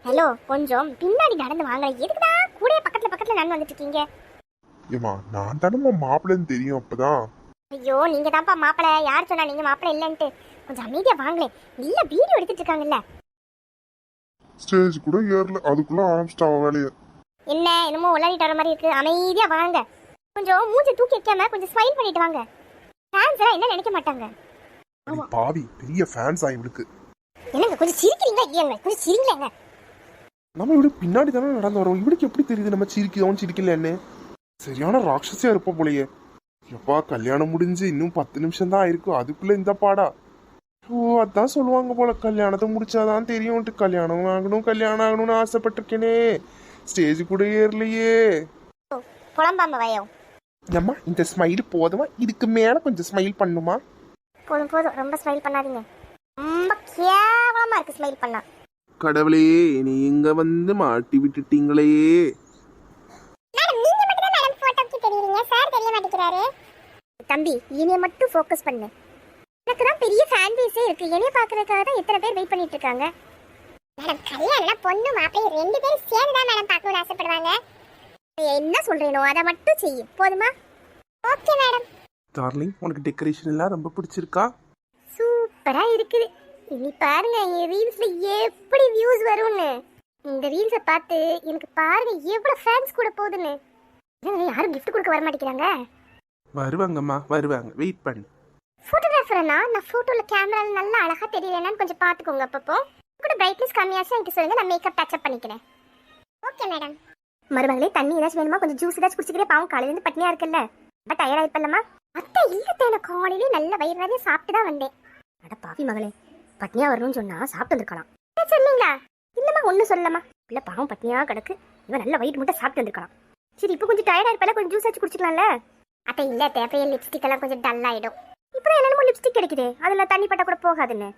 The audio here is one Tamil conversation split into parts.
ஹலோ, கொஞ்சம் பின்னாடி நடந்து வாங்க. எதுக்குடா கூட பக்கத்துல நடந்து வந்துட்டு இருக்கீங்க? ஏமா நான் தானே மாப்பிள்ளைன்னு தெரியும் அப்பதான். ஐயோ, நீங்க தான்ப்பா மாப்பிள்ளை. யார் சொன்னா நீங்க மாப்பிள்ளை இல்லைன்ட்டு? கொஞ்சம் அமைதியா வாங்களேன். இல்ல வீடியோ எடுத்துட்டு இருக்காங்கல்ல. ஸ்டேஜ் கூட ஏறல அதுக்குள்ள ஆரம்பிச்சிட்டா வேலையை. என்ன என்னமோ உளறிட்டு வர மாதிரி இருக்கு. அமைதியா வாங்க. கொஞ்சம் மூஞ்சி தூக்கி வைக்காம கொஞ்சம் ஸ்மைல் பண்ணிட்டு வாங்க. ஃபேன்ஸ் எல்லாம் என்ன நினைக்க மாட்டாங்க. பாவி பெரிய ஃபேன்ஸ் இவளுக்கு. என்னங்க கொஞ்சம் சிரிக்கிறீங்களா இல்லையாங்க? கொஞ்சம் சிரிங்களேங்க. நம்ம இவளுக்கு பின்னாடி தானே நடந்து வரோம். இவளுக்கு எப்படி தெரியுது நம்ம சிரிக்கிறோம் சிரிக்கலன்னு? சரியான ராட்சசியா இருப்போம் போலயே. எப்பா கல்யாணம் முடிஞ்சு இன்னும் 10 நிமிஷம் தான் ஆயிருக்கும், அதுக்குள்ள இந்த பாடா? ஓ அதான் சொல்லுவாங்க போல, கல்யாணத்தை முடிச்சாதான் தெரியும்ட்டு. கல்யாணம் ஆகணும்னு ஆசைப்பட்டிருக்கேனே, ஸ்டேஜ் கூட ஏறலையே. புலம்பாம வயோ. அம்மா இந்த ஸ்மைல் போதுமா? இதுக்கு மேல கொஞ்சம் ஸ்மைல் பண்ணுமா? போதும் ரொம்ப ஸ்மைல் பண்ணாதீங்க. ரொம்ப கேவலமா இருக்கு ஸ்மைல் பண்ணா. கடவுளே நீ இங்க வந்து மாட்டி விட்டுட்டீங்களே. நீங்க மட்டும் தான் மேடம் போட்டோக்கு தெரியுறீங்க, சார் தெரிய மாட்டேங்கிறாரு. தம்பி இனிய மட்டும் ஃபோக்கஸ் பண்ணு. எனக்கு தான் பெரிய ஃபேன் பேஸே இருக்கு. என்னைய பார்க்கறதுக்காக தான் எத்தனை பேர் வெயிட் பண்ணிட்டு இருக்காங்க. மேடம் கல்யாணம்னா பொண்ணு மாப்பிள்ளை 2 பேரும் சேர்ந்து தான் மேடம் பார்க்கணும்னு ஆசைப்படுவாங்க. என்ன சொல்றேனோ அதை மட்டும் செய்யு போதுமா? Okay madam. டார்லிங் உனக்கு டெக்கரேஷன் எல்லாம் ரொம்ப பிடிச்சிருக்கா? சூப்பரா இருக்குது. இனி பாருங்க என் ரீல்ஸ்ல எப்படி வியூஸ் வரும்னு. இந்த ரீல்ஸை பார்த்து எனக்கு பாருங்க எவ்வளவு ஃபேன்ஸ் கூட போகுதுன்னு. யாரும் gift கொடுக்க வர மாட்டேங்கிறாங்க. வருவாங்கம்மா வருவாங்க, வெயிட் பண்ணு. போட்டோகிராஃபர்னா நான் போட்டோல கேமரால நல்லா அழகா தெரியலன்னு கொஞ்சம் பாத்துக்கோங்க. அப்பப்போ கூட பிரைட்னஸ் கம்மியாச்சு எனக்கு சொல்லுங்க, நான் மேக்கப் டச் அப் பண்ணிக்கிறேன். Okay madam. மருமகளே தண்ணி ஏதாச்சும் வேணுமா? கொஞ்சம் ஜூஸ் ஏதாச்சும் குடிச்சிக்கிறே. பாவம் காலையில இருந்து பட்னியா இருக்கல்ல, ரொம்ப டயர்ட் ஆயிப்பல்லமா. அத்தை இல்ல நான் காலையிலே நல்ல வயிறு நிறைய சாப்பிட்டு தான் வந்தேன். அட பாவி மகளே, பட்னியா வரணும்னு சொன்னா சாப்பிட்டு வந்துருக்கலாம். சொன்னீங்களா? இல்லம்மா ஒன்னும் சொல்லமா. இல்ல பாவம் பட்னியா கிடக்கு, இவன் நல்ல வயிறு மட்டும் சாப்பிட்டு வந்துருக்கலாம். சரி இப்போ கொஞ்சம் டயர்டா இருப்பல, கொஞ்சம் ஜூஸ் ஆச்சு குடிச்சிக்கலாம்ல. அத்தை இல்ல தேவையே லிப்ஸ்டிக் எல்லாம் கொஞ்சம் டல் ஆயிடும். இப்போ என்னமோ லிப்ஸ்டிக் கிடைக்குது, அதுல தண்ணி பட்டா கூட போகாதுன்னு.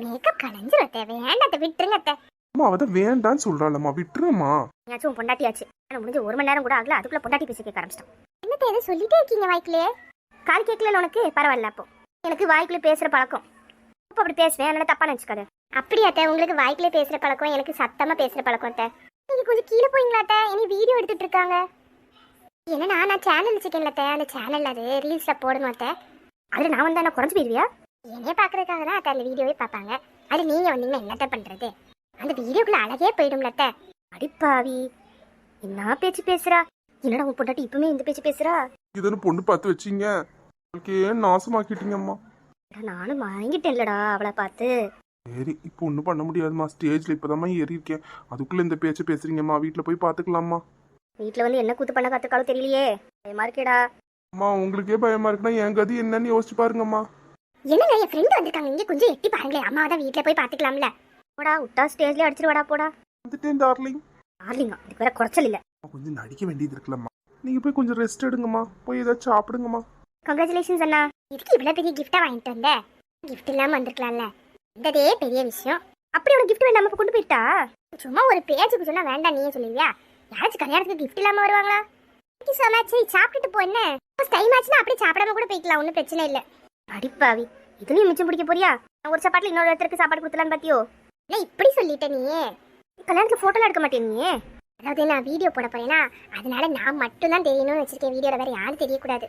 மேக்கப் கலைஞ்சிரும். தேவையான அதை விட்டுருங்க அத்தை. அம்மா அவதான் வேண்டான்னு சொல்றாளம்மா, விட்டுருமா. ஏதாச்சும் பொண்டாட்டியாச்சு ஆனா முடிஞ்ச 1 மணி நேரம் கூட ஆகல, அதுக்குள்ள பொண்டாட்டி பேச கேட்க ஆரம்பிச்சிட்டோம். என்னத்தை எதை சொல்லிட்டே இருக்கீங்க வாய்க்குள்ளே? கால் கேட்கல உனக்கு? பரவாயில்ல. அப்போ எனக்கு வாய்க்குள்ளே பேசுற பழக்கம். இப்போ அப்படி பேசுவேன், அதனால தப்பா நினைச்சுக்காத. அப்படியாத்த உங்களுக்கு வாய்க்குள்ளே பேசுற பழக்கம், எனக்கு சத்தமா பேசுற பழக்கம். அத்தை நீங்க கொஞ்சம் கீழே போயிங்களாட்ட, இனி வீடியோ எடுத்துட்டு இருக்காங்க. ஏன்னா நான் சேனல் வச்சுக்கேன்ல, அந்த சேனல் அது ரீல்ஸ்ல போடணும் அத்தை. அதுல நான் வந்தா குறைஞ்சு போயிருவியா? என்னைய பாக்குறதுக்காக தான் அத்தை அந்த வீடியோவே பார்ப்பாங்க. அது நீங்க வந்தீங்கன்னா என்னத்த பண்றது? அந்த வீடியோக்குள்ள அழகே போயிடும்ல அத்தை. அடிப்பாவி என்ன பேச்சு பேசுறா? என்னடா உன் பொண்டாட்டி இப்பவுமே இந்த பேச்சு பேசுறா? இதுன்னு பொண்ணு பார்த்து வச்சீங்க, நாசமாக்கிட்டீங்கம்மா. நானும் வாங்கிட்டேன்லடா அவளை பார்த்து. சரி இப்போ ஒன்றும் பண்ண முடியாதுமா, ஸ்டேஜ்ல இப்போதாம்மா ஏறி இருக்கேன், அதுக்குள்ள இந்த பேச்சு பேசுறீங்கம்மா. வீட்டில் போய் பார்த்துக்கலாமா? வீட்டில் வந்து என்ன கூத்து பண்ண கற்றுக்காலும் தெரியலையே, பயமா இருக்கேடா. அம்மா உங்களுக்கே பயமா இருக்குன்னா என் கதி என்னன்னு யோசிச்சு பாருங்கம்மா. என்னங்க என் ஃப்ரெண்ட் வந்திருக்காங்க, இங்கே கொஞ்சம் எட்டி பாருங்களேன். அம்மா தான் வீட்டில் போய் பார்த்துக்கலாம்ல. போடா விட்டா ஸ்டேஜ்லேயே அடிச்சிருவாடா. போடா வந்துட்டேன் டார்லிங். டார்லிங்கா? இதுக்கு வேற குறைச்சல் இல்லை. கொஞ்சம் நடிக்க வேண்டியது இருக்குல்லம்மா, நீங்க போய் கொஞ்சம் ரெஸ்ட் எடுங்கம்மா, போய் ஏதாச்சும் சாப்பிடுங்கம்மா. கங்க்ராச்சுலேஷன்ஸ் அண்ணா. இதுக்கு இவ்வளோ பெரிய கிஃப்டா வாங்கிட்டு வந்த? கிஃப்ட் இல்லாமல் வந்திருக்கலாம்ல, இதே பெரிய விஷயம். அப்படி உனக்கு கிஃப்ட் வேண்டாம கொண்டு போயிட்டா? சும்மா ஒரு பேச்சுக்கு சொன்னா வேண்டாம் நீயே சொல்லுவியா? யாராச்சும் கல்யாணத்துக்கு கிஃப்ட் இல்லாம வருவாங்களா? சரி சாப்பிட்டுட்டு போ. என்ன டைம் ஆச்சுன்னா அப்படியே சாப்பிடாம கூட போய்க்கலாம், ஒன்றும் பிரச்சனை இல்லை. அடிப்பாவி இதுலயும் மிச்சம் பிடிக்க போறியா? ஒரு சாப்பாட்டுல இன்னொரு இடத்துக்கு சாப்பாடு கொடுத்தலான்னு பாத்தியோ? இல்லை இப்படி சொல்லிட்ட நீயே. கல்யாணத்துக்கு போட்டோலாம் எடுக்க மாட்டேன் நீ? அதாவது நான் வீடியோ போட போறேன்னா அதனால நான் மட்டும் தான் தெரியணும்னு வச்சிருக்கேன். வீடியோல வேற யாரும் தெரியக்கூடாது.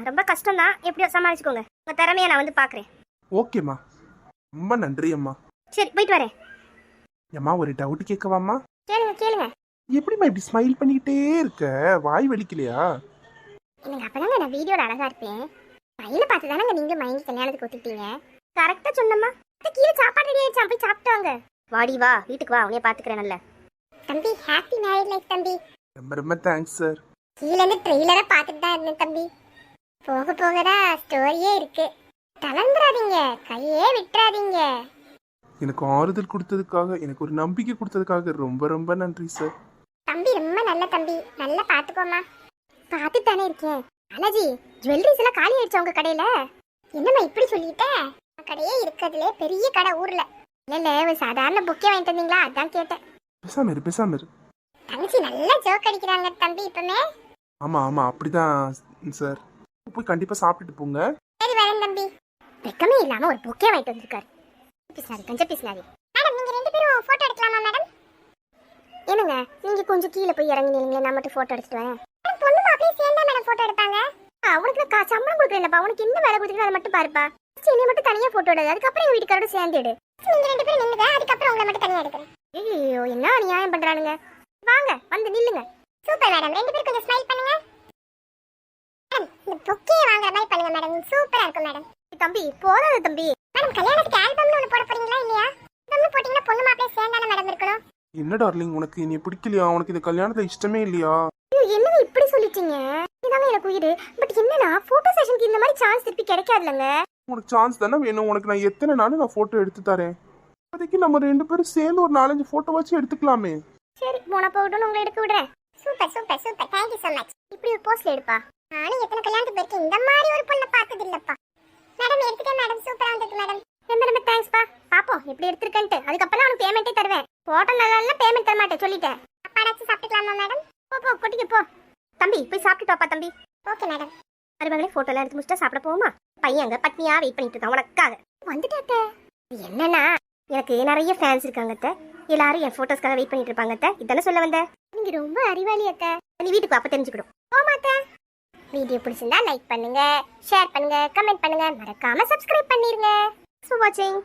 ரொம்ப கஷ்டம் தான், எப்படியோ சமாளிச்சுக்கோங்க. உங்க திறமையை நான் வந்து பாக்குறேன். ஓகேம்மா, ரொம்ப நன்றி அம்மா. சரி போயிட்டு வரேன். அம்மா ஒரு டவுட் கேட்கவாம்மா? கேளுங்க கேளுங்க. எப்படிம்மா இப்படி ஸ்மைல் பண்ணிக்கிட்டே இருக்க? வாய் வலிக்கலையா? எனக்கு அப்பதாங்க நான் வீடியோல அழகா இருப்பேன். கையில பார்த்து தானங்க நீங்க மயங்கி கல்யாணத்துக்கு ஒத்துக்கிட்டீங்க. கரெக்டா சொன்னம்மா. கீழே சாப்பாடு ரெடி ஆயிடுச்சா, போய் சாப்பிட்டு வாங்க. வாடி வா, வீட்டுக்கு வா, உன்னைய பாத்துக்கிறேன். நல்ல தம்பி, ஹாப்பி மேரிட் லைஃப் தம்பி. ரொம்ப ரொம்ப தேங்க்ஸ் சார். கீழே இருந்து ட்ரெய்லரை பார்த்துட்டு தான் இருந்தேன் தம்பி. போக போகதா ஸ்டோரியே இருக்கு. தளர்ந்துடாதீங்க, கையே விட்டுறாதீங்க. எனக்கு ஆறுதல் கொடுத்ததுக்காக, எனக்கு ஒரு நம்பிக்கை கொடுத்ததுக்காக ரொம்ப ரொம்ப நன்றி சார். தம்பி ரொம்ப நல்ல தம்பி, நல்லா பாத்துக்கோமா. பார்த்துட்டு தானே இருக்கேன். அண்ணாஜி ஜுவல்லரிஸ் எல்லாம் காலி ஆயிடுச்சு உங்க கடையில? என்னம்மா இப்படி சொல்லிட்ட? கடையே இருக்கிறதுலே பெரிய கடை ஊர்ல. இல்ல ஒரு சாதாரண புக்கே வாங்கிட்டு வந்தீங்களா, அதான் கேட்டேன். பேசாம இரு பேசாம இரு. தங்கச்சி நல்லா ஜோக் அடிக்கிறாங்க தம்பி இப்பமே. ஆமா ஆமா அப்படிதான் சார். போய் கண்டிப்பா சாப்பிட்டுட்டு போங்க. சரி வரேன் தம்பி. வெக்கமே இல்லாம ஒரு புக்கே வாங்கிட்டு வந்திருக்காரு. பிஸ்னாரி கொஞ்சம் பிஸ்னாரி. மேடம் நீங்க 2 பேரும் போட்டோ எடுக்கலாமா மேடம்? நீங்க கொஞ்சம் கீழே போய் இறங்கி நில்லுங்க, நான் மட்டும் போட்டோ எடுத்துட்டு வரேன். பொண்ணு மாப்பிளையும் சேர்ந்தா மேடம் போட்டோ எடுப்பாங்க. உனக்கு நான் சம்பளம் கொடுக்குறேன்ப்பா, உனக்கு என்ன வேலை கொடுத்துருக்கோ அதை மட்டும் பாருப்பா. என்னை மட்டும் தனியா போட்டோ எடு, அதுக்கப்புறம் எங்க வீட்டுக்காரோட சேர்ந்து எடு. நீங்க 2 பேரும் நில்லுங்க, அதுக்கப்புறம் உங்களை மட்டும் தனியா எடுக்கிறேன். ஐயோ என்ன நியாயம் பண்றானுங்க. வாங்க வந்து நில்லுங்க. சூப்பர் மேடம், 2 பேரும் கொஞ்சம் ஸ்மைல் பண்ணுங்க. மேடம் இந்த பொக்கே வாங்குற மாதிரி பண்ணுங்க மேடம், சூப்பரா இருக்கும் மேடம். தம்பி போறாத தம்பி. மேடம் கல்யாணத்துக்கு ஆல்பம்னு ஒன்று போட போறீங்களா இல்லையா? ஆல்பம்னு போட்டீங்கன்னா பொண்ணு மாப்பிளையும் சேர்ந்தானே மேடம் இருக்கணும். என்ன டார்லிங், உனக்கு நீ பிடிக்கலையா? உனக்கு இந்த கல்யாணத்துல இஷ்டமே இல்லையா? என்னங்க இப்படி சொல்லிட்டீங்க? இதாங்க எனக்கு உயிர். பட் என்னன்னா போட்டோ செஷனுக்கு இந்த மாதிரி சான்ஸ் திருப்பி கிடைக்காதுலங்க. உனக்கு சான்ஸ் தானே வேணும். உனக்கு நான் எத்தனை நாள் நான் போட்டோ எடுத்து தரேன். இப்போதைக்கு நம்ம 2 பேரும் சேர்ந்து ஒரு 4-5 போட்டோ வச்சு எடுத்துக்கலாமே. சரி போனா போகட்டும், உங்களை எடுக்க விடுறேன். Super super super, thank you so much. இப்படி ஒரு போஸ்ட்ல எடுப்பா. நானும் எத்தனை கல்யாணத்துக்கு போயிருக்கேன், இந்த மாதிரி ஒரு பொண்ணை பார்த்தது இல்லப்பா. மேடம் எடுத்துட்டேன் மேடம், சூப்பரா வந்திருக்கு மேடம். ரொம்ப ரொம்ப தேங்க்ஸ்ப்பா. பாப்போம் எப்படி எடுத்துருக்கேன்ட்டு, அதுக்கப்புறம் உனக்கு பேமெண்ட்டே தருவேன். போட்டோ நல்லா இல்ல பேமெண்ட் தர மாட்டேன் சொல்லிட்டேன். சாப்பாடாச்சும் சாப்பிட்டுக்கலாமா மேடம்? போ போ கொட்டிக்க போ. தம்பி போய் சாப்பிட்டுட்டு வாப்பா தம்பி. Okay madam. மருமகளே போட்டோ எல்லாம் எடுத்து முடிச்சுட்டா சாப்பிட போமா? பையன் அங்க பட்னியா வெயிட் பண்ணிட்டு இருக்கான் உனக்காக. வந்துட்டாத்த. என்னன்னா எனக்கு நிறைய ஃபேன்ஸ் இருக்காங்க அத்தை. எல்லாரும் என் போட்டோஸ்க்காக வெயிட் பண்ணிட்டு இருப்பாங்க அத்தை. இதானே சொல்ல வந்த? நீங்க ரொம்ப அறிவாளி அத்தை. நீ வீட்டுக்கு அப்ப தெரிஞ்சுக்கணும். போமாத்த. வீடியோ பிடிச்சிருந்தா லைக் பண்ணுங்க, ஷேர் பண்ணுங்க, கமெண்ட் பண்ணுங்க, மறக்காம சப்ஸ்கிரைப் பண்ணிருங்க. Thanks for watching.